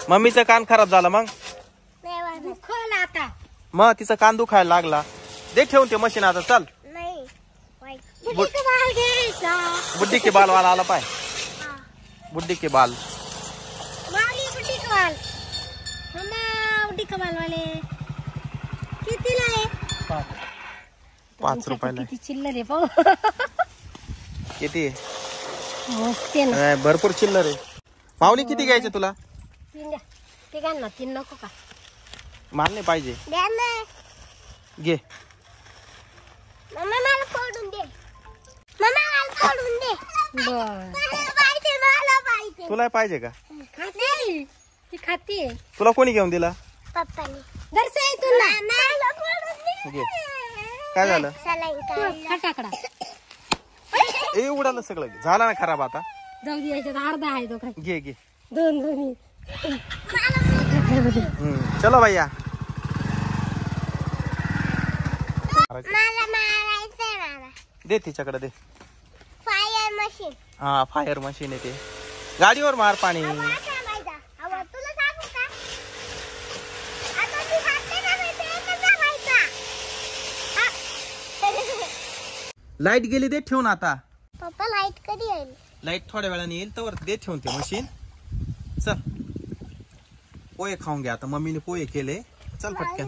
मम्मीचा कान खराब झाला मग दुखला आता मग तिचा कान दुखायला लागला. दे ठेवून ते मशीन आता. चल बुड्डी के बाल वाला आला पाय. बुड्डी के बाल वाले कितीला आहे? 5 रुपयाला. किती चिल्लर आहे पाहू. किती मस्त आहे ना. भरपूर चिल्लर आहे. पाहुणे किती घ्यायचे तुला? 3 द्या. ते घाल ना 3 नको का? माल नाही पाहिजे. घे. मम्मा मला फोडून दे. मम्मा मला फोडून दे. तुला पाहिजे का? खाती ती खाती. तुला कोणी घेऊन दिला? पप्पानी. दर्शय तुला. घे. काय झालं? फटाकडा ए उडालं सगळं. झाला ना खराब आता. जाऊ दे याच्यात अर्धा आहे तो. घे घे. दोन्ही चलो भैया. दे तिच्याकडे दे. Fire machine. हा फायर मशीन आहे ते. गाडीवर मार पाणी. लाईट गेली दे ठेवून आता. पप्पा लाईट कधी येईल? लाईट थोड्या वेळाने येईल तर दे ठेवून ते मशीन. चल पोहे खाऊन घ्या आता. मम्मीने पोहे केले. चल पटकन.